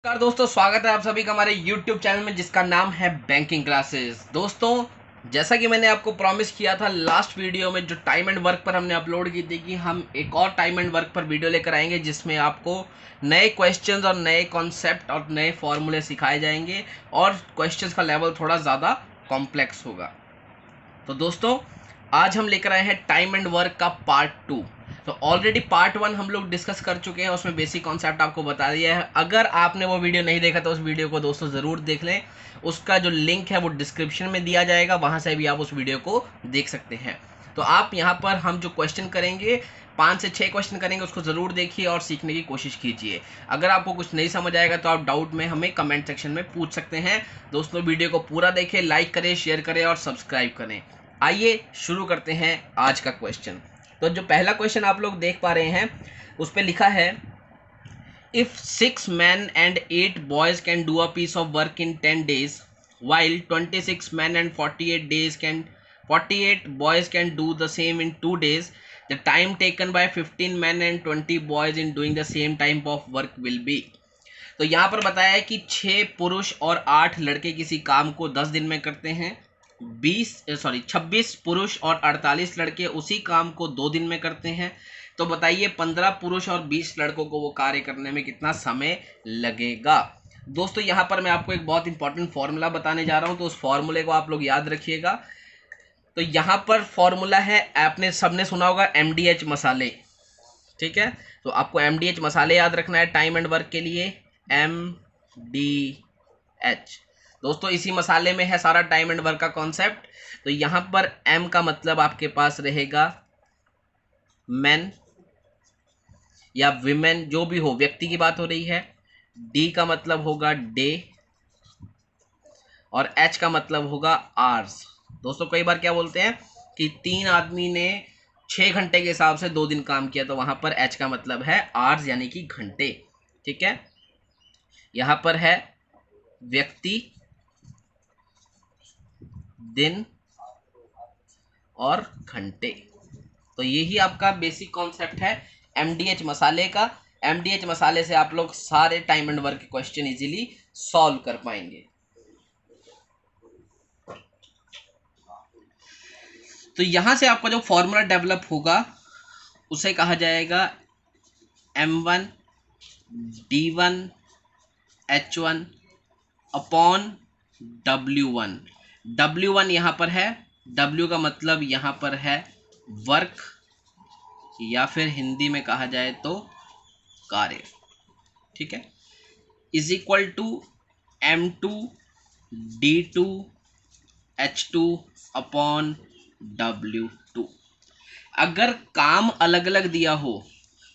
नमस्कार दोस्तों, स्वागत है आप सभी का हमारे YouTube चैनल में जिसका नाम है बैंकिंग क्लासेस। दोस्तों, जैसा कि मैंने आपको प्रॉमिस किया था लास्ट वीडियो में, जो टाइम एंड वर्क पर हमने अपलोड की थी, कि हम एक और टाइम एंड वर्क पर वीडियो लेकर आएंगे जिसमें आपको नए क्वेश्चंस और नए कॉन्सेप्ट और नए फॉर्मूले सिखाए जाएंगे और क्वेश्चंस का लेवल थोड़ा ज़्यादा कॉम्प्लेक्स होगा। तो दोस्तों, आज हम लेकर आए हैं टाइम एंड वर्क का पार्ट 2। तो ऑलरेडी पार्ट 1 हम लोग डिस्कस कर चुके हैं, उसमें बेसिक कॉन्सेप्ट आपको बता दिया है। अगर आपने वो वीडियो नहीं देखा तो उस वीडियो को दोस्तों ज़रूर देख लें। उसका जो लिंक है वो डिस्क्रिप्शन में दिया जाएगा, वहाँ से भी आप उस वीडियो को देख सकते हैं। तो आप यहाँ पर हम जो क्वेश्चन करेंगे, 5 से 6 क्वेश्चन करेंगे, उसको ज़रूर देखिए और सीखने की कोशिश कीजिए। अगर आपको कुछ नहीं समझ आएगा तो आप डाउट में हमें कमेंट सेक्शन में पूछ सकते हैं। दोस्तों, वीडियो को पूरा देखें, लाइक करें, शेयर करें और सब्सक्राइब करें। आइए शुरू करते हैं आज का क्वेश्चन। तो जो पहला क्वेश्चन आप लोग देख पा रहे हैं, उस पर लिखा है, if 6 men and 8 boys can do a piece of work in 10 days while 26 men and 48 boys can do the same in 2 days, the time taken by 15 men and 20 boys in doing the same type of work will be। तो यहाँ पर बताया है कि 6 पुरुष और 8 लड़के किसी काम को 10 दिन में करते हैं। 26 पुरुष और 48 लड़के उसी काम को 2 दिन में करते हैं। तो बताइए 15 पुरुष और 20 लड़कों को वो कार्य करने में कितना समय लगेगा। दोस्तों, यहाँ पर मैं आपको एक बहुत इंपॉर्टेंट फॉर्मूला बताने जा रहा हूँ, तो उस फॉर्मूले को आप लोग याद रखिएगा। तो यहाँ पर फॉर्मूला है, आपने सबने सुना होगा, MDH मसाले। ठीक है, तो आपको MDH मसाले याद रखना है टाइम एंड वर्क के लिए। MDH दोस्तों, इसी मसाले में है सारा टाइम एंड वर्क का कॉन्सेप्ट। तो यहाँ पर M का मतलब आपके पास रहेगा मैन या विमेन, जो भी हो, व्यक्ति की बात हो रही है। D का मतलब होगा डे और H का मतलब होगा आवर्स। दोस्तों, कई बार क्या बोलते हैं कि 3 आदमी ने 6 घंटे के हिसाब से 2 दिन काम किया, तो वहां पर H का मतलब है आवर्स यानी कि घंटे। ठीक है, यहां पर है व्यक्ति, दिन और घंटे। तो यही आपका बेसिक कॉन्सेप्ट है MDH मसाले का। MDH मसाले से आप लोग सारे टाइम एंड वर्क के क्वेश्चन इजीली सॉल्व कर पाएंगे। तो यहां से आपका जो फॉर्मूला डेवलप होगा उसे कहा जाएगा M1 D1 H1 upon W1। W1 यहां पर है, W का मतलब यहां पर है वर्क, या फिर हिंदी में कहा जाए तो कार्य। ठीक है, is equal to M2 D2 H2 upon W2। अगर काम अलग अलग दिया हो,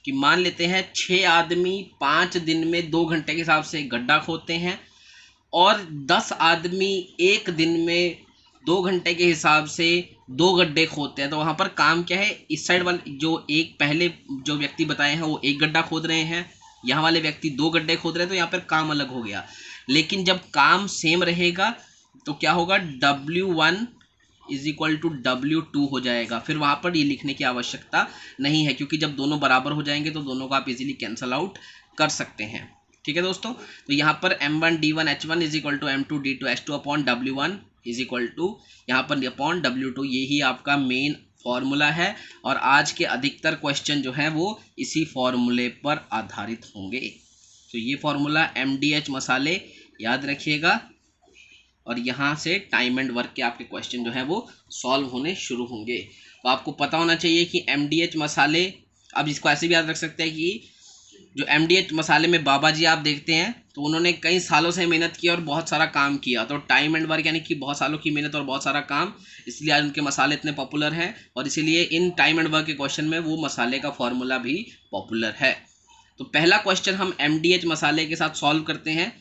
कि मान लेते हैं 6 आदमी 5 दिन में 2 घंटे के हिसाब से गड्ढा खोदते हैं और 10 आदमी 1 दिन में 2 घंटे के हिसाब से 2 गड्ढे खोदते हैं, तो वहाँ पर काम क्या है, इस साइड वाले जो एक पहले जो व्यक्ति बताए हैं वो 1 गड्ढा खोद रहे हैं, यहाँ वाले व्यक्ति 2 गड्ढे खोद रहे हैं, तो यहाँ पर काम अलग हो गया। लेकिन जब काम सेम रहेगा तो क्या होगा, W1 is equal to W2 हो जाएगा। फिर वहाँ पर ये लिखने की आवश्यकता नहीं है, क्योंकि जब दोनों बराबर हो जाएंगे तो दोनों को आप इजीली कैंसल आउट कर सकते हैं। ठीक है दोस्तों, तो यहाँ पर M1 D1 H1 is equal to M2 D2 H2 upon W1 is equal to यहाँ पर अपॉन W2। यही आपका मेन फॉर्मूला है और आज के अधिकतर क्वेश्चन जो हैं वो इसी फॉर्मूले पर आधारित होंगे। तो ये फॉर्मूला MDH मसाले याद रखिएगा और यहाँ से टाइम एंड वर्क के आपके क्वेश्चन जो है वो सॉल्व होने शुरू होंगे। तो आपको पता होना चाहिए कि MDH मसाले, अब इसको ऐसे भी याद रख सकते हैं कि जो MDH मसाले में बाबा जी आप देखते हैं तो उन्होंने कई सालों से मेहनत की और बहुत सारा काम किया। तो टाइम एंड वर्क यानी कि बहुत सालों की मेहनत और बहुत सारा काम, इसलिए आज उनके मसाले इतने पॉपुलर हैं और इसीलिए इन टाइम एंड वर्क के क्वेश्चन में वो मसाले का फॉर्मूला भी पॉपुलर है। तो पहला क्वेश्चन हम MDH मसाले के साथ सॉल्व करते हैं।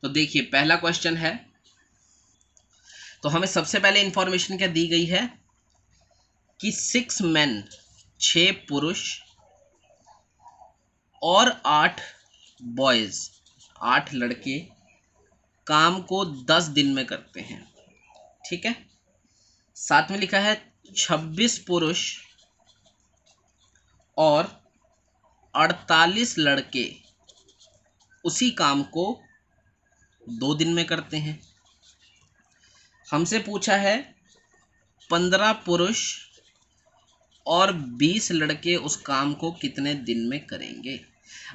तो देखिए, पहला क्वेश्चन है, तो हमें सबसे पहले इंफॉर्मेशन क्या दी गई है कि 6 men 6 पुरुष और 8 बॉयज 8 लड़के काम को 10 दिन में करते हैं। ठीक है, साथ में लिखा है 26 पुरुष और 48 लड़के उसी काम को 2 दिन में करते हैं। हमसे पूछा है 15 पुरुष और 20 लड़के उस काम को कितने दिन में करेंगे।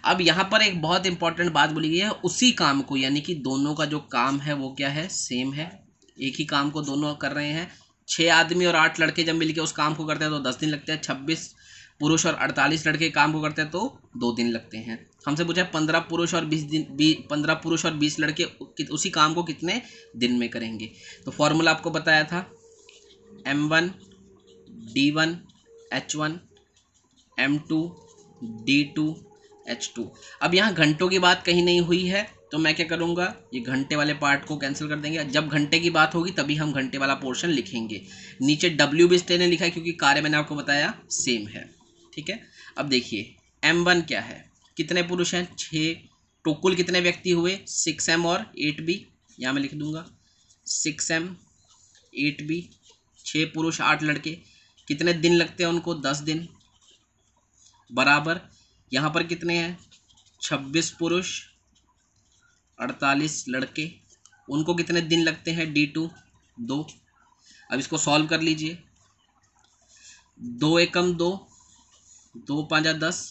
अब यहाँ पर एक बहुत इंपॉर्टेंट बात बोली गई है, उसी काम को, यानी कि दोनों का जो काम है वो क्या है, सेम है। एक ही काम को दोनों कर रहे हैं। 6 आदमी और 8 लड़के जब मिलके उस काम को करते हैं तो 10 दिन लगते हैं। 26 पुरुष और 48 लड़के काम को करते हैं तो 2 दिन लगते हैं। हमसे पूछा है 15 पुरुष और 15 पुरुष और 20 लड़के उसी काम को कितने दिन में करेंगे। तो फॉर्मूला आपको बताया था, M1 D1 H1 M2 D2 H2। अब यहाँ घंटों की बात कहीं नहीं हुई है तो मैं क्या करूँगा, ये घंटे वाले पार्ट को कैंसिल कर देंगे। जब घंटे की बात होगी तभी हम घंटे वाला पोर्शन लिखेंगे। नीचे W भी इसलिए लिखा है क्योंकि कार्य मैंने आपको बताया सेम है। ठीक है, अब देखिए M1 क्या है, कितने पुरुष हैं 6, तो कुल कितने व्यक्ति हुए 6M और 8B। यहाँ मैं लिख दूंगा 6M 8B, 6 पुरुष 8 लड़के, कितने दिन लगते हैं उनको 10 दिन, बराबर यहाँ पर कितने हैं 26 पुरुष 48 लड़के, उनको कितने दिन लगते हैं D2 2। अब इसको सॉल्व कर लीजिए, 2 एकम 2, 2 पाँचा 10,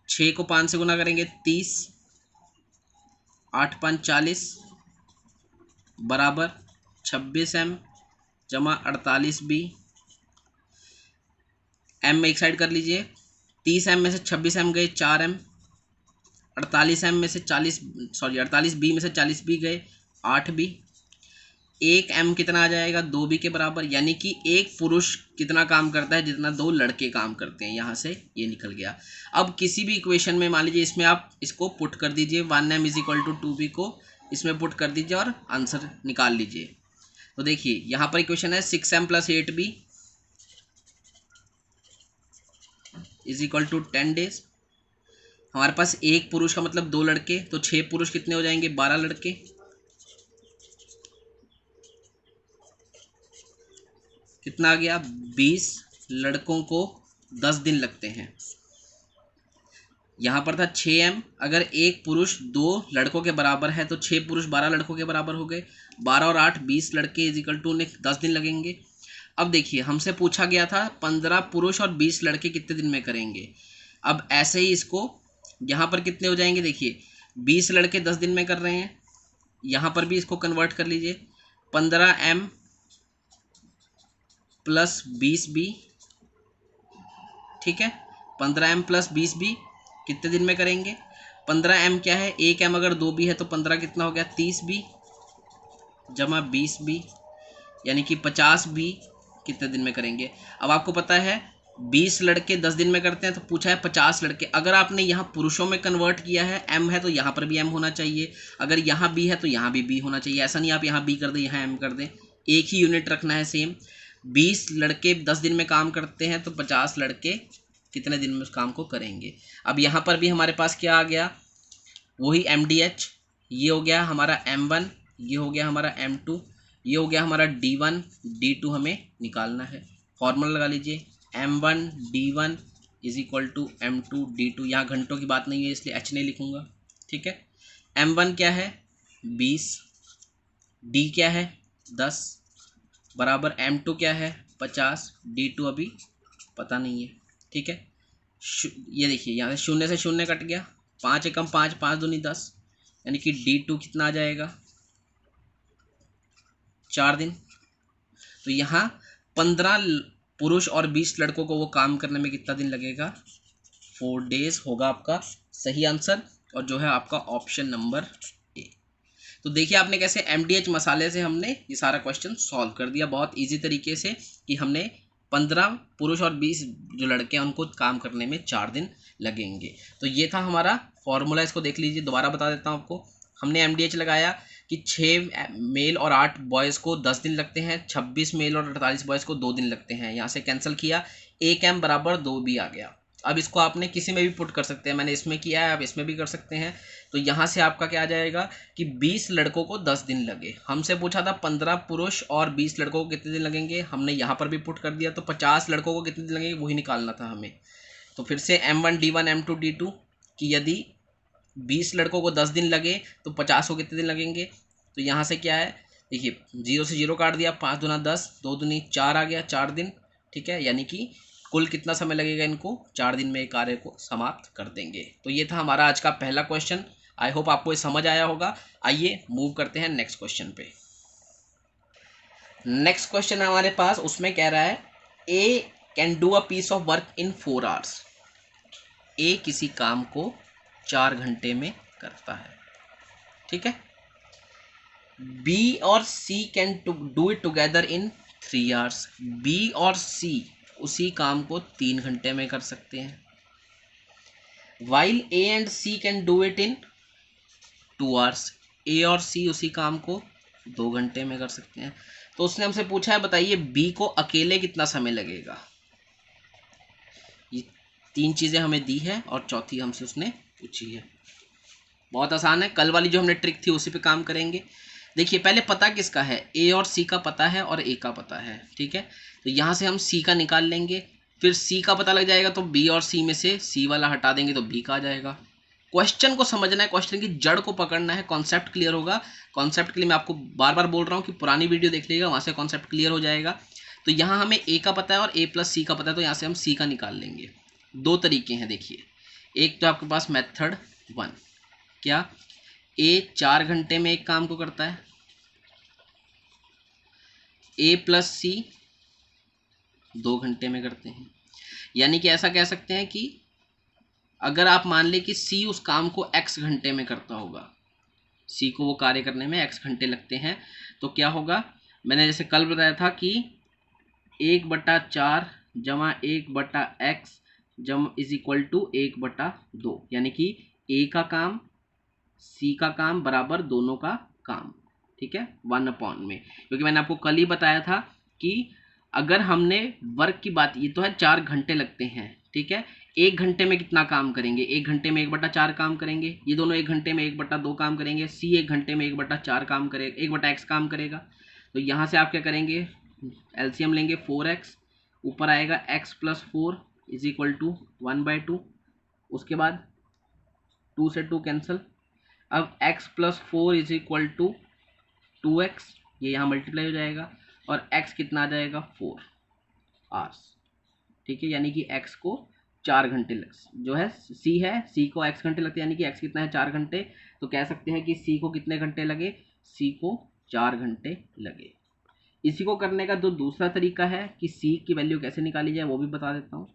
6 को 5 से गुना करेंगे 30, 8 5 40, बराबर 26M जमा 48B। M एक साइड कर लीजिए, 30M में से 26M गए 4M, 48M में से 48B में से 40B गए 8B। 1M कितना आ जाएगा 2B के बराबर, यानी कि एक पुरुष कितना काम करता है जितना 2 लड़के काम करते हैं। यहाँ से ये निकल गया। अब किसी भी इक्वेशन में मान लीजिए इसमें आप इसको पुट कर दीजिए, 1M = 2B को इसमें पुट कर दीजिए और आंसर निकाल लीजिए। तो देखिए यहाँ पर इक्वेशन है 6M + 8B = 10 डेज। हमारे पास एक पुरुष का मतलब 2 लड़के, तो 6 पुरुष कितने हो जाएंगे 12 लड़के, कितना आ गया 20 लड़कों को 10 दिन लगते हैं। यहाँ पर था 6M, अगर एक पुरुष 2 लड़कों के बराबर है तो 6 पुरुष 12 लड़कों के बराबर हो गए, 12 और 8 20 लड़के = उन्हें 10 दिन लगेंगे। अब देखिए हमसे पूछा गया था 15 पुरुष और 20 लड़के कितने दिन में करेंगे। अब ऐसे ही इसको यहाँ पर कितने हो जाएंगे, देखिए 20 लड़के 10 दिन में कर रहे हैं, यहाँ पर भी इसको कन्वर्ट कर लीजिए, 15M + 20B, ठीक है, 15M + 20B कितने दिन में करेंगे। 15M क्या है, 1M अगर 2B है तो 15 कितना हो गया 30B जमा 20B, यानी कि 50B कितने दिन में करेंगे। अब आपको पता है 20 लड़के 10 दिन में करते हैं, तो पूछा है 50 लड़के। अगर आपने यहाँ पुरुषों में कन्वर्ट किया है, M है तो यहाँ पर भी M होना चाहिए, अगर यहाँ B है तो यहाँ भी B होना चाहिए। ऐसा नहीं आप यहाँ B कर दें यहाँ M कर दें, एक ही यूनिट रखना है सेम। 20 लड़के 10 दिन में काम करते हैं तो 50 लड़के कितने दिन में उस काम को करेंगे। अब यहाँ पर भी हमारे पास क्या आ गया, वही MDH, ये हो गया हमारा M1, ये हो गया हमारा M2, ये हो गया हमारा D1 D2 हमें निकालना है। फॉर्मूला लगा लीजिए, M1 D1 = M2 D2। यहाँ घंटों की बात नहीं है इसलिए H नहीं लिखूँगा, ठीक है। M1 क्या है 20, D क्या है 10, बराबर M2 क्या है 50, D2 अभी पता नहीं है, ठीक है। ये देखिए यहाँ से 0 से 0 कट गया, 5 एकम 5, 5 दूनी 10, यानी कि D2 कितना आ जाएगा 4 दिन। तो यहाँ 15 पुरुष और 20 लड़कों को वो काम करने में कितना दिन लगेगा 4 डेज होगा आपका सही आंसर, और जो है आपका ऑप्शन नंबर ए। तो देखिए आपने कैसे MDH मसाले से हमने ये सारा क्वेश्चन सॉल्व कर दिया बहुत इजी तरीके से, कि हमने 15 पुरुष और 20 जो लड़के हैं उनको काम करने में 4 दिन लगेंगे। तो ये था हमारा फॉर्मूला, इसको देख लीजिए, दोबारा बता देता हूँ आपको। हमने MDH लगाया कि 6 मेल और 8 बॉयज़ को 10 दिन लगते हैं, 26 मेल और 48 बॉयज़ को 2 दिन लगते हैं। यहाँ से कैंसिल किया, 1M = 2B आ गया। अब इसको आपने किसी में भी पुट कर सकते हैं, मैंने इसमें किया है, आप इसमें भी कर सकते हैं। तो यहाँ से आपका क्या आ जाएगा कि 20 लड़कों को 10 दिन लगे। हमसे पूछा था 15 पुरुष और 20 लड़कों को कितने दिन लगेंगे, हमने यहाँ पर भी पुट कर दिया। तो 50 लड़कों को कितने दिन लगेंगे वही निकालना था हमें। तो फिर से M1 D1 M2 D2 कि यदि 20 लड़कों को 10 दिन लगे तो 50 को कितने दिन लगेंगे। तो यहाँ से क्या है, देखिए 0 से 0 काट दिया, 5 दूना 10, 2 दूनी 4 आ गया, 4 दिन। ठीक है, यानी कि कुल कितना समय लगेगा इनको, 4 दिन में कार्य को समाप्त कर देंगे। तो ये था हमारा आज का पहला क्वेश्चन। आई होप आपको ये समझ आया होगा। आइए मूव करते हैं नेक्स्ट क्वेश्चन पे। नेक्स्ट क्वेश्चन है हमारे पास, उसमें कह रहा है A can do a piece of work in 4 hours. A किसी काम को 4 घंटे में करता है। ठीक है। बी और C can do it together in 3 hours. B और सी उसी काम को 3 घंटे में कर सकते हैं। While A and C can do it in 2 hours. A और सी उसी काम को 2 घंटे में कर सकते हैं। तो उसने हमसे पूछा है, बताइए बी को अकेले कितना समय लगेगा। ये 3 चीज़ें हमें दी है और चौथी हमसे उसने पूछी है। बहुत आसान है, कल वाली जो हमने ट्रिक थी उसी पे काम करेंगे। देखिए पहले पता किसका है, ए और सी का पता है और ए का पता है। ठीक है, तो यहाँ से हम सी का निकाल लेंगे, फिर सी का पता लग जाएगा तो बी और सी में से सी वाला हटा देंगे तो बी का आ जाएगा। क्वेश्चन को समझना है, क्वेश्चन की जड़ को पकड़ना है, कॉन्सेप्ट क्लियर होगा। कॉन्सेप्ट के लिए मैं आपको बार बार बोल रहा हूँ कि पुरानी वीडियो देख लीजिएगा, वहाँ से कॉन्सेप्ट क्लियर हो जाएगा। तो यहाँ हमें ए का पता है और ए प्लस सी का पता है, तो यहाँ से हम सी का निकाल लेंगे। 2 तरीके हैं देखिए, एक तो आपके पास मेथड 1, क्या ए 4 घंटे में एक काम को करता है, ए प्लस सी 2 घंटे में करते हैं। यानी कि ऐसा कह सकते हैं कि अगर आप मान लें कि सी उस काम को x घंटे में करता होगा, सी को वो कार्य करने में x घंटे लगते हैं, तो क्या होगा, मैंने जैसे कल बताया था कि 1/4 जमा 1/x जम इज इक्वल टू 1/2, यानी कि ए का काम सी का काम बराबर दोनों का काम। ठीक है, 1/, में, क्योंकि मैंने आपको कल ही बताया था कि अगर हमने वर्क की बात, ये तो है 4 घंटे लगते हैं। ठीक है, 1 घंटे में कितना काम करेंगे, 1 घंटे में 1/4 काम करेंगे, ये दोनों 1 घंटे में 1/2 काम करेंगे, सी 1 घंटे में 1/4 काम करेगा, 1/x काम करेगा। तो यहाँ से आप क्या करेंगे, एलसीएम लेंगे, 4x ऊपर आएगा x + 4 इज इक्वल टू 1/2। उसके बाद 2 से 2 कैंसिल, अब x + 4 is equal to 2x, ये यहाँ मल्टीप्लाई हो जाएगा और x कितना आ जाएगा 4 आवर्स। ठीक है, यानी कि x को 4 घंटे जो है सी को x घंटे लगते हैं, यानी कि x कितना है 4 घंटे। तो कह सकते हैं कि सी को कितने घंटे लगे, सी को 4 घंटे लगे। इसी को करने का जो दूसरा तरीका है कि सी की वैल्यू कैसे निकाली जाए वो भी बता देता हूँ।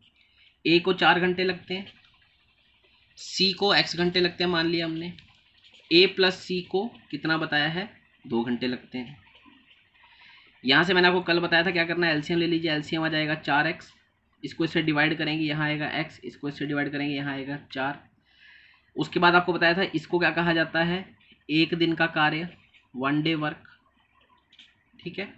ए को 4 घंटे लगते हैं, सी को x घंटे लगते हैं मान लिया हमने, ए प्लस सी को कितना बताया है 2 घंटे लगते हैं। यहाँ से मैंने आपको कल बताया था क्या करना है, एलसीएम ले लीजिए, एलसीएम आ जाएगा 4x, इसको इससे डिवाइड करेंगे यहाँ आएगा x, इसको इससे डिवाइड करेंगे यहाँ आएगा 4। उसके बाद आपको बताया था इसको क्या कहा जाता है, 1 दिन का कार्य, 1 डे वर्क। ठीक है,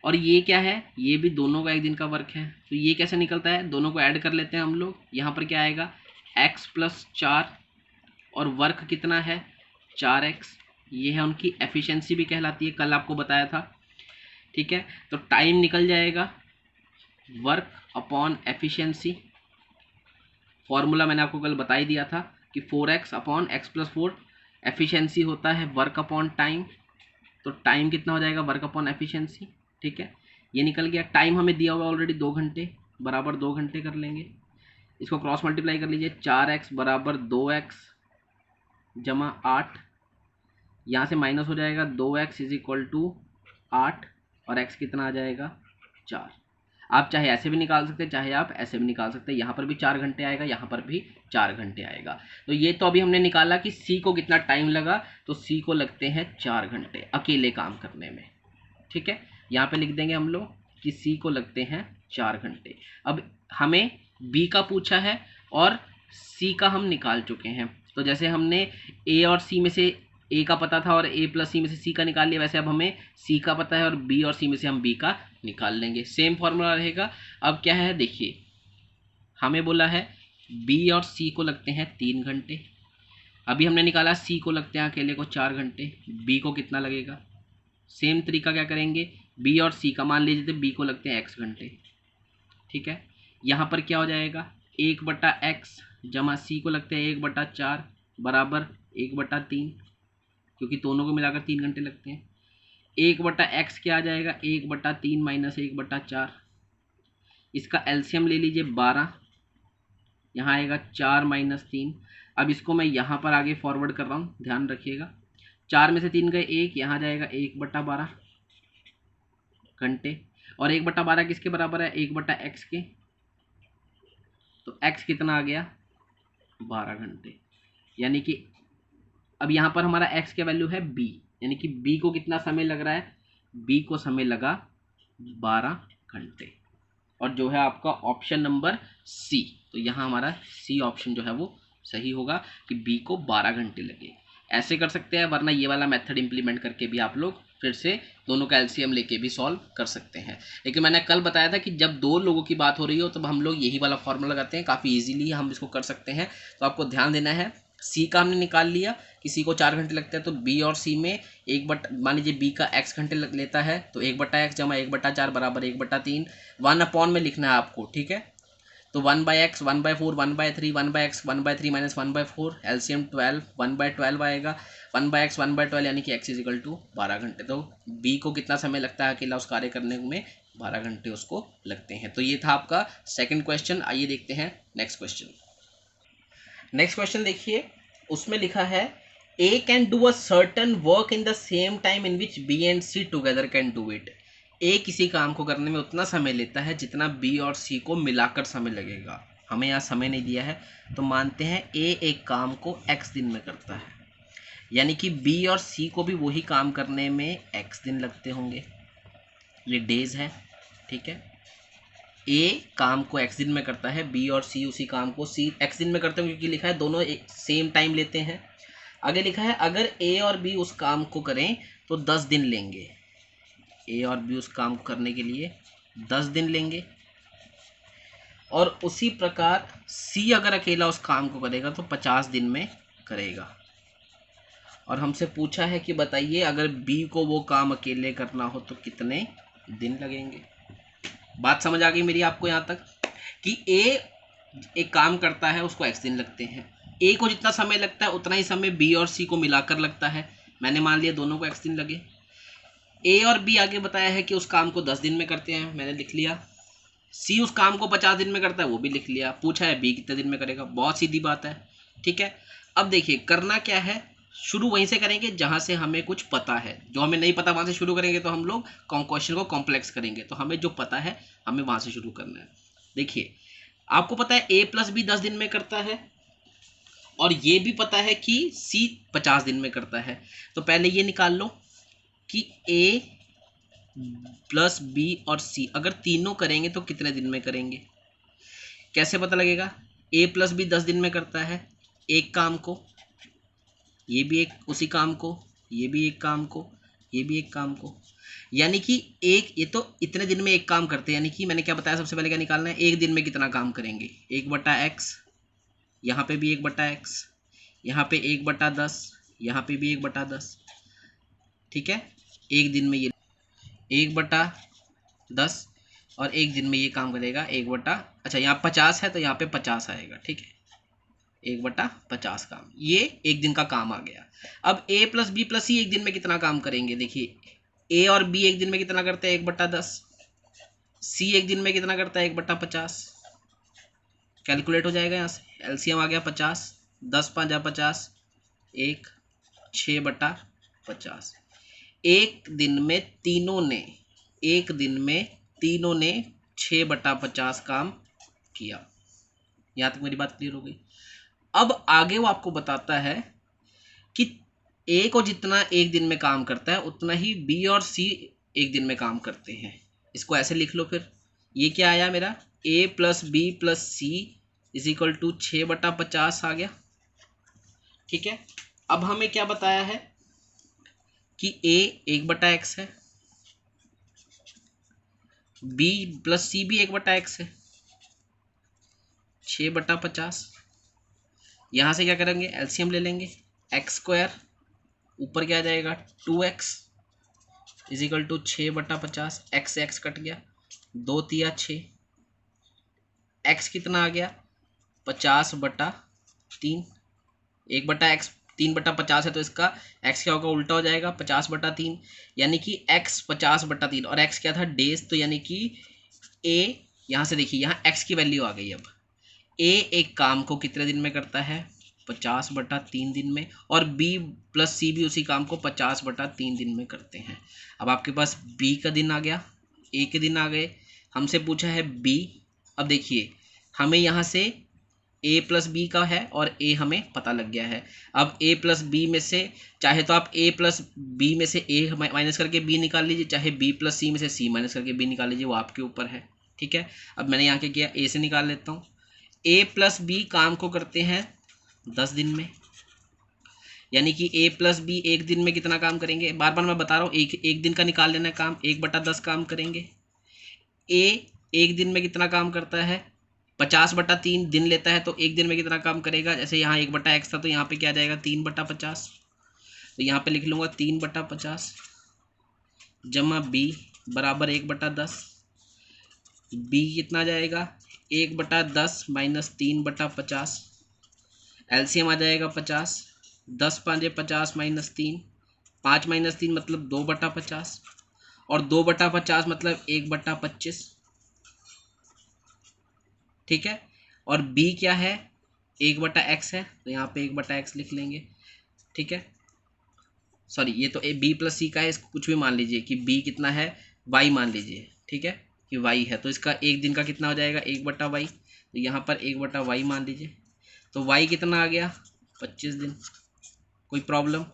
और ये क्या है, ये भी दोनों का 1 दिन का वर्क है। तो ये कैसे निकलता है, दोनों को ऐड कर लेते हैं हम लोग। यहाँ पर क्या आएगा x + 4 और वर्क कितना है 4x, ये है उनकी एफिशिएंसी भी कहलाती है, कल आपको बताया था। ठीक है, तो टाइम निकल जाएगा वर्क अपॉन एफिशिएंसी, फॉर्मूला मैंने आपको कल बता ही दिया था कि 4x अपॉन x + 4 एफिशिएंसी होता है वर्क अपॉन टाइम। तो टाइम कितना हो जाएगा वर्क अपॉन एफिशिएंसी। ठीक है, ये निकल गया। टाइम हमें दिया हुआ ऑलरेडी 2 घंटे, बराबर 2 घंटे कर लेंगे। इसको क्रॉस मल्टीप्लाई कर लीजिए, 4x बराबर 2x जमा 8, यहाँ से माइनस हो जाएगा 2x इज इक्वल टू 8 और x कितना आ जाएगा 4। आप चाहे ऐसे भी निकाल सकते हैं, चाहे आप ऐसे भी निकाल सकते हैं। यहाँ पर भी 4 घंटे आएगा, यहाँ पर भी 4 घंटे आएगा। तो ये तो अभी हमने निकाला कि सी को कितना टाइम लगा, तो सी को लगते हैं 4 घंटे अकेले काम करने में। ठीक है, यहाँ पे लिख देंगे हम लोग कि सी को लगते हैं 4 घंटे। अब हमें बी का पूछा है और सी का हम निकाल चुके हैं। तो जैसे हमने ए और सी में से ए का पता था और ए प्लस सी में से सी का निकाल लिया, वैसे अब हमें सी का पता है और बी और सी में से हम बी का निकाल लेंगे। सेम फॉर्मूला रहेगा। अब क्या है देखिए, हमें बोला है बी और सी को लगते हैं 3 घंटे। अभी हमने निकाला सी को लगते हैं अकेले को 4 घंटे, बी को कितना लगेगा। सेम तरीका क्या करेंगे, बी और सी का मान लीजिए बी को लगते हैं x घंटे। ठीक है, यहाँ पर क्या हो जाएगा 1/x जमा सी को लगते हैं 1/4, बराबर 1/3, क्योंकि दोनों को मिलाकर 3 घंटे लगते हैं। 1/x क्या आ जाएगा, 1/3 माइनस 1/4। इसका एलसीएम ले लीजिए 12, यहाँ आएगा 4 माइनस 3। अब इसको मैं यहाँ पर आगे फॉरवर्ड कर रहा हूँ, ध्यान रखिएगा। 4 में से 3 गए 1, यहाँ जाएगा 1/12 घंटे। और 1/12 किसके बराबर है, 1/x के। तो x कितना आ गया, 12 घंटे। यानी कि अब यहाँ पर हमारा x का वैल्यू है b, यानी कि b को कितना समय लग रहा है, b को समय लगा 12 घंटे। और जो है आपका ऑप्शन नंबर सी, तो यहाँ हमारा सी ऑप्शन जो है वो सही होगा कि बी को 12 घंटे लगे। ऐसे कर सकते हैं, वरना ये वाला मेथड इंप्लीमेंट करके भी आप लोग फिर से दोनों का एलसीएम लेके भी सॉल्व कर सकते हैं। लेकिन मैंने कल बताया था कि जब दो लोगों की बात हो रही हो तब हम लोग यही वाला फॉर्मूला लगाते हैं, काफ़ी ईजिली हम इसको कर सकते हैं। तो आपको ध्यान देना है, सी का हमने निकाल लिया, किसी को 4 घंटे लगते हैं, तो बी और सी में मान लीजिए बी का x घंटे लेता है, तो 1/x जमा 1/4 बराबर 1/3। 1 में लिखना है आपको, ठीक है। तो 1/x 1/4 1/3 1/x 1/3 माइनस 1/4, एलसीएम 12, 1/12 आएगा। 1/x 1/12 यानी कि x इजिकल टू 12 घंटे। तो b को कितना समय लगता है अकेला उस कार्य करने में, 12 घंटे उसको लगते हैं। तो ये था आपका सेकंड क्वेश्चन। आइए देखते हैं नेक्स्ट क्वेश्चन। नेक्स्ट क्वेश्चन देखिए, उसमें लिखा है A can do a certain work in the same time in which B and C together can do it. A किसी काम को करने में उतना समय लेता है जितना बी और सी को मिलाकर समय लगेगा। हमें यहाँ समय नहीं दिया है, तो मानते हैं ए एक काम को x दिन में करता है, यानी कि बी और सी को भी वही काम करने में x दिन लगते होंगे। ये डेज है, ठीक है। ए काम को x दिन में करता है, बी और सी उसी काम को सी x दिन में करते हैं, क्योंकि लिखा है दोनों सेम टाइम लेते हैं। आगे लिखा है अगर ए और बी उस काम को करें तो 10 दिन लेंगे। ए और बी उस काम को करने के लिए 10 दिन लेंगे। और उसी प्रकार सी अगर अकेला उस काम को करेगा तो 50 दिन में करेगा। और हमसे पूछा है कि बताइए अगर बी को वो काम अकेले करना हो तो कितने दिन लगेंगे। बात समझ आ गई मेरी आपको यहाँ तक, कि ए एक काम करता है उसको x दिन लगते हैं, ए को जितना समय लगता है उतना ही समय बी और सी को मिलाकर लगता है। मैंने मान लिया दोनों को x दिन लगे। ए और बी आगे बताया है कि उस काम को 10 दिन में करते हैं, मैंने लिख लिया। सी उस काम को 50 दिन में करता है, वो भी लिख लिया। पूछा है बी कितने दिन में करेगा, बहुत सीधी बात है, ठीक है। अब देखिए करना क्या है, शुरू वहीं से करेंगे जहां से हमें कुछ पता है। जो हमें नहीं पता वहां से शुरू करेंगे तो हम लोग क्वेश्चन को कॉम्प्लेक्स करेंगे। तो हमें जो पता है हमें वहां से शुरू करना है। देखिए आपको पता है a प्लस बी 10 दिन में करता है, और ये भी पता है कि c 50 दिन में करता है। तो पहले ये निकाल लो कि a प्लस बी और सी अगर तीनों करेंगे तो कितने दिन में करेंगे। कैसे पता लगेगा, a प्लस बी 10 दिन में करता है एक काम को, ये भी एक उसी काम को, ये भी एक काम को, ये भी एक काम को, यानी कि एक ये तो इतने दिन में एक काम करते हैं। यानी कि मैंने क्या बताया, सबसे पहले क्या निकालना है, एक दिन में कितना काम करेंगे, 1/x, यहाँ पे भी 1/x, यहाँ पे 1/10, यहाँ पे भी 1/10, ठीक है। एक दिन में ये 1/10 और एक दिन में ये काम करेगा 1/, अच्छा यहाँ 50 है तो यहाँ पे 50 आएगा, ठीक है। 1/50 काम, ये एक दिन का काम आ गया। अब a प्लस बी प्लस सी एक दिन में कितना काम करेंगे, देखिए a और b एक दिन में कितना करते हैं 1/10, c एक दिन में कितना करता है 1/50। कैलकुलेट हो जाएगा, यहाँ से एलसीएम आ गया 50, 10 5 50, 1 6/50। एक दिन में तीनों ने 6/50 काम किया। यहाँ तक मेरी बात क्लियर हो गई। अब आगे वो आपको बताता है कि ए को जितना एक दिन में काम करता है उतना ही बी और सी एक दिन में काम करते हैं। इसको ऐसे लिख लो फिर, ये क्या आया मेरा, a plus B plus C is equal to 6/50 आ गया, ठीक है। अब हमें क्या बताया है कि a 1/x है, b प्लस सी भी 1/x है, 6/50। यहाँ से क्या करेंगे, एलसीएम ले लेंगे, x² ऊपर क्या आ जाएगा 2x is equal to 6/50, x से x कट गया, 2 तिया 6, x कितना आ गया 50/3 1/x 3/50 है तो इसका x क्या होगा, उल्टा हो जाएगा 50/3, यानी कि x 50/3 और x क्या था, डेज, तो यानी कि a, यहाँ से देखिए यहाँ x की वैल्यू आ गई। अब a एक काम को कितने दिन में करता है, 50/3 दिन में, और b प्लस c भी उसी काम को 50/3 दिन में करते हैं। अब आपके पास b का दिन आ गया, a के दिन आ गए, हमसे पूछा है b। अब देखिए हमें यहाँ से a प्लस बी का है और a हमें पता लग गया है। अब a प्लस बी में से चाहे तो आप a प्लस बी में से a माइनस करके b निकाल लीजिए, चाहे b प्लस सी में से c माइनस करके b निकाल लीजिए, वो आपके ऊपर है। ठीक है, अब मैंने यहाँ क्या किया, a से निकाल लेता हूँ। a प्लस बी काम को करते हैं 10 दिन में, यानी कि a प्लस बी एक दिन में कितना काम करेंगे, बार बार मैं बता रहा हूँ, एक दिन का निकाल लेना काम, 1/10 काम करेंगे। a एक दिन में कितना काम करता है, 50/3 दिन लेता है, तो एक दिन में कितना काम करेगा, जैसे यहाँ 1/x था तो यहाँ पे क्या आ जाएगा 3/50, तो यहाँ पे लिख लूँगा 3/50 जमा b बराबर 1/10। b कितना जाएगा, 1/10 माइनस 3/50, एलसीएम आ जाएगा 50, 10 5 50 माइनस 3, 5 माइनस 3 मतलब 2/50, और 2/50 मतलब 1/25। ठीक है, और b क्या है, 1/x है, तो यहाँ पे 1/x लिख लेंगे। ठीक है, सॉरी ये तो b प्लस सी का है, इसको कुछ भी मान लीजिए कि b कितना है, y मान लीजिए। ठीक है, कि y है, तो इसका एक दिन का कितना हो जाएगा 1/y, तो यहाँ पर 1/y मान लीजिए, तो y कितना आ गया 25 दिन। कोई प्रॉब्लम,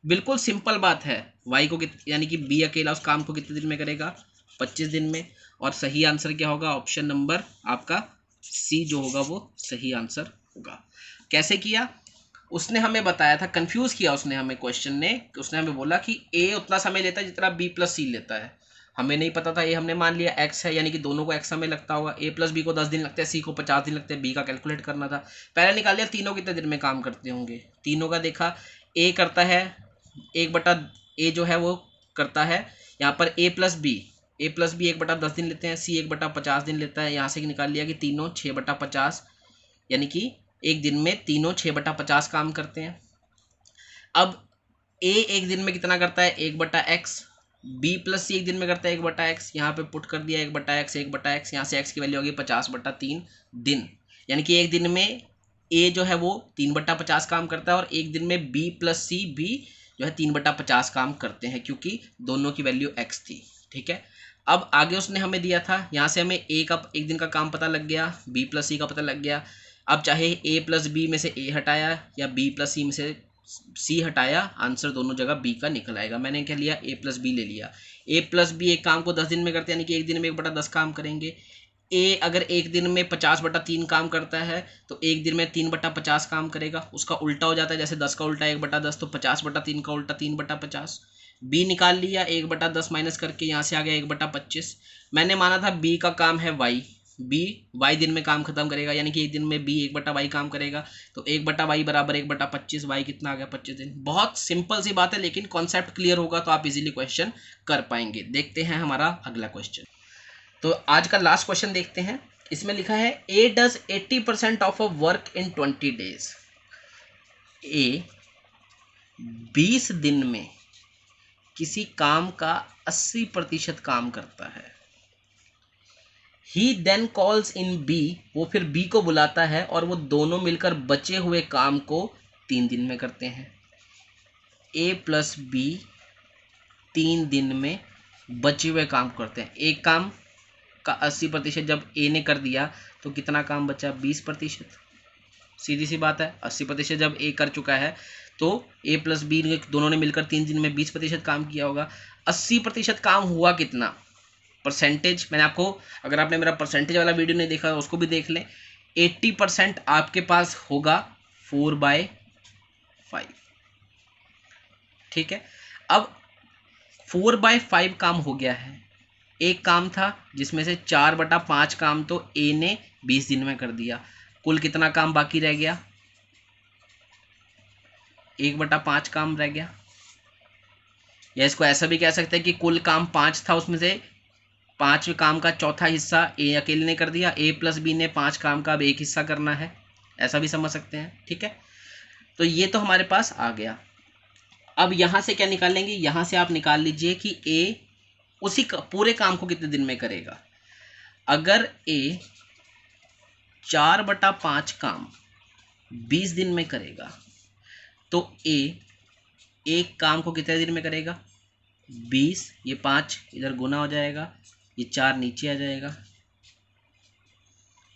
बिल्कुल सिंपल बात है। y को यानी कि b अकेला उस काम को कितने दिन में करेगा, 25 दिन में, और सही आंसर क्या होगा, ऑप्शन नंबर आपका सी जो होगा वो सही आंसर होगा। कैसे किया, उसने हमें बताया था, कंफ्यूज किया उसने हमें, क्वेश्चन ने, उसने हमें बोला कि a उतना समय लेता है जितना b प्लस सी लेता है। हमें नहीं पता था, ये हमने मान लिया x है, यानी कि दोनों को x समय लगता होगा, a प्लस बी को 10 दिन लगते हैं, c को 50 दिन लगते हैं, b का कैलकुलेट करना था। पहले निकाल लिया तीनों कितने दिन में काम करते होंगे, तीनों का देखा, a करता है 1/a जो है वो करता है यहाँ पर a प्लस बी 1/10 दिन लेते हैं, c 1/50 दिन लेता है। यहाँ से निकाल लिया कि तीनों 6/50, यानी कि एक दिन में तीनों 6/50 काम करते हैं। अब a एक दिन में कितना करता है, 1/x, b प्लस सी एक दिन में करता है 1/x, यहाँ पे पुट कर दिया 1/x, यहाँ से x की वैल्यू होगी 50/3 दिन, यानी कि एक दिन में a जो है वो 3/50 काम करता है, और एक दिन में b प्लस सी भी जो है 3/50 काम करते हैं, क्योंकि दोनों की वैल्यू x थी। ठीक है, अब आगे उसने हमें दिया था, यहाँ से हमें a का एक दिन का काम पता लग गया, b प्लस सी का पता लग गया। अब चाहे a प्लस बी में से a हटाया या b प्लस सी में से c हटाया, आंसर दोनों जगह b का निकल आएगा। मैंने क्या लिया, a प्लस बी ले लिया। a प्लस बी एक काम को 10 दिन में करते हैं, यानी कि एक दिन में 1/10 काम करेंगे। a अगर एक दिन में 50/3 काम करता है तो एक दिन में 3/50 काम करेगा, उसका उल्टा हो जाता है, जैसे 10 का उल्टा 1/10, तो 50/3 का उल्टा 3/50। b निकाल लिया 1/10 माइनस करके, यहाँ से आ गया 1/25। मैंने माना था b का काम है y दिन में काम खत्म करेगा, यानी कि एक दिन में b 1/y काम करेगा, तो 1/y बराबर 1/25, y कितना आ गया 25 दिन। बहुत सिंपल सी बात है, लेकिन कॉन्सेप्ट क्लियर होगा तो आप इजीली क्वेश्चन कर पाएंगे। देखते हैं हमारा अगला क्वेश्चन। तो आज का लास्ट क्वेश्चन देखते हैं। इसमें लिखा है a does 80% of a work in 20 days. a 20 दिन में किसी काम का 80% काम करता है। he then calls in b, वो फिर b को बुलाता है और वो दोनों मिलकर बचे हुए काम को 3 दिन में करते हैं। a प्लस बी 3 दिन में बचे हुए काम करते हैं। एक काम का 80% जब a ने कर दिया तो कितना काम बचा, 20%। सीधी सी बात है, 80% जब a कर चुका है तो a प्लस बी दोनों ने मिलकर 3 दिन में 20% काम किया होगा। 80% काम हुआ कितना, परसेंटेज मैंने आपको, अगर आपने मेरा परसेंटेज वाला वीडियो नहीं देखा उसको भी देख लें। 80% आपके पास होगा 4/5। ठीक है, अब 4/5 काम हो गया है। एक काम था जिसमें से 4/5 काम तो a ने 20 दिन में कर दिया, कुल कितना काम बाकी रह गया, 1/5 काम रह गया। या इसको ऐसा भी कह सकते हैं कि कुल काम 5 था, उसमें से 5 काम का चौथा हिस्सा a अकेले ने कर दिया, a प्लस बी ने 5 काम का अब एक हिस्सा करना है, ऐसा भी समझ सकते हैं। ठीक है, तो ये तो हमारे पास आ गया। अब यहाँ से क्या निकालेंगे, यहाँ से आप निकाल लीजिए कि ए उसी पूरे काम को कितने दिन में करेगा। अगर ए 4/5 काम 20 दिन में करेगा तो ए एक काम को कितने दिन में करेगा, 20, ये 5 इधर गुना हो जाएगा, ये 4 नीचे आ जाएगा,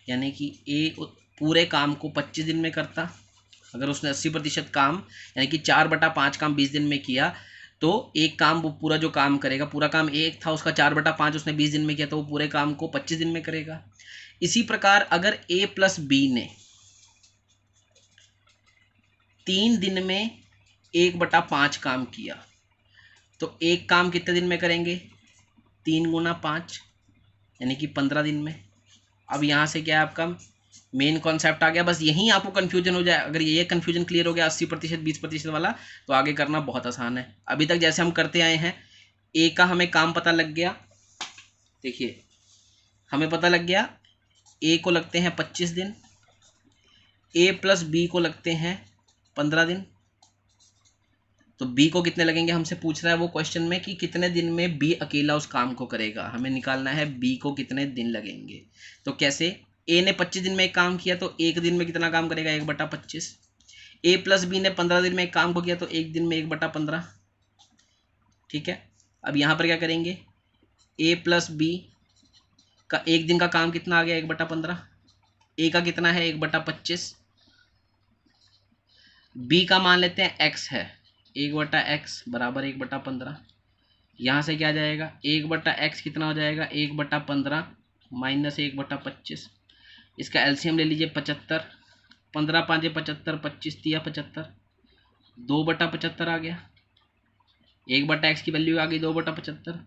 यानी कि ए पूरे काम को 25 दिन में करता। अगर उसने 80% काम यानी कि 4/5 काम 20 दिन में किया तो एक काम वो पूरा जो काम करेगा, पूरा काम एक था उसका 4/5 उसने 20 दिन में किया तो वो पूरे काम को 25 दिन में करेगा। इसी प्रकार अगर ए प्लस बी ने 3 दिन में 1/5 काम किया तो एक काम कितने दिन में करेंगे, 3 गुना 5 यानी कि 15 दिन में। अब यहाँ से क्या है आपका मेन कॉन्सेप्ट आ गया, बस यहीं आपको कन्फ्यूजन हो जाए। अगर ये कन्फ्यूजन क्लियर हो गया 80% 20% वाला, तो आगे करना बहुत आसान है। अभी तक जैसे हम करते आए हैं, ए का हमें काम पता लग गया। देखिए हमें पता लग गया ए को लगते हैं 25 दिन, ए प्लस बी को लगते हैं 15 दिन, तो बी को कितने लगेंगे हमसे पूछ रहा है वो क्वेश्चन में कि कितने दिन में बी अकेला उस काम को करेगा। हमें निकालना है बी को कितने दिन लगेंगे। तो कैसे, ए ने 25 दिन में एक काम किया तो एक दिन में कितना काम करेगा, 1/25। ए प्लस बी ने 15 दिन में एक काम को किया तो एक दिन में 1/15। ठीक है, अब यहाँ पर क्या करेंगे, ए प्लस बी का एक दिन का काम कितना आ गया, 1/15। ए का कितना है, 1/25। बी का मान लेते हैं एक्स है, 1/x बराबर 1/15। यहाँ से क्या आ जाएगा, 1/x कितना हो जाएगा, 1/15 माइनस 1/25। इसका एलसीएम ले लीजिए 75, 15 5 75, 25 दिया 75, 2/75 आ गया। 1/x की वैल्यू आ गई 2/75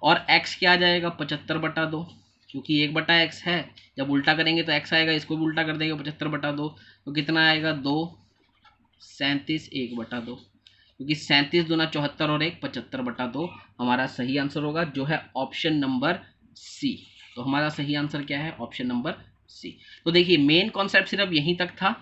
और x क्या आ जाएगा, 75/2, क्योंकि 1/x है। जब उल्टा करेंगे तो x आएगा, इसको भी उल्टा कर देंगे 75/2 तो कितना आएगा, 2 37 1/2, क्योंकि 37 दूना 74 और 1 75/2 हमारा सही आंसर होगा, जो है ऑप्शन नंबर सी। तो हमारा सही आंसर क्या है, ऑप्शन नंबर सी। तो देखिए मेन कॉन्सेप्ट सिर्फ यहीं तक था।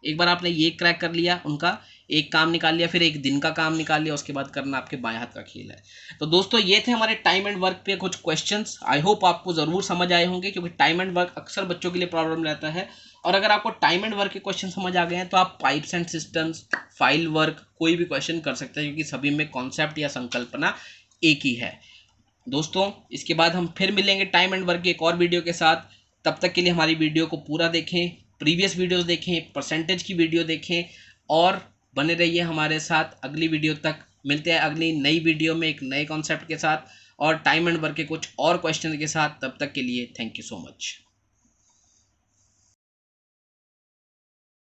एक बार आपने ये क्रैक कर लिया, उनका एक काम निकाल लिया, फिर एक दिन का काम निकाल लिया, उसके बाद करना आपके बाएं हाथ का खेल है। तो दोस्तों ये थे हमारे टाइम एंड वर्क पे कुछ क्वेश्चंस। आई होप आपको ज़रूर समझ आए होंगे, क्योंकि टाइम एंड वर्क अक्सर बच्चों के लिए प्रॉब्लम रहता है। और अगर आपको टाइम एंड वर्क के क्वेश्चन समझ आ गए हैं तो आप pipes and systems, file work, कोई भी क्वेश्चन कर सकते हैं, क्योंकि सभी में कॉन्सेप्ट या संकल्पना एक ही है। दोस्तों इसके बाद हम फिर मिलेंगे टाइम एंड वर्क की एक और वीडियो के साथ। तब तक के लिए हमारी वीडियो को पूरा देखें, प्रीवियस वीडियोस देखें, परसेंटेज की वीडियो देखें और बने रहिए हमारे साथ। अगली वीडियो तक मिलते हैं अगली नई वीडियो में एक नए कॉन्सेप्ट के साथ और टाइम एंड वर्क के कुछ और क्वेश्चन के साथ। तब तक के लिए थैंक यू सो मच।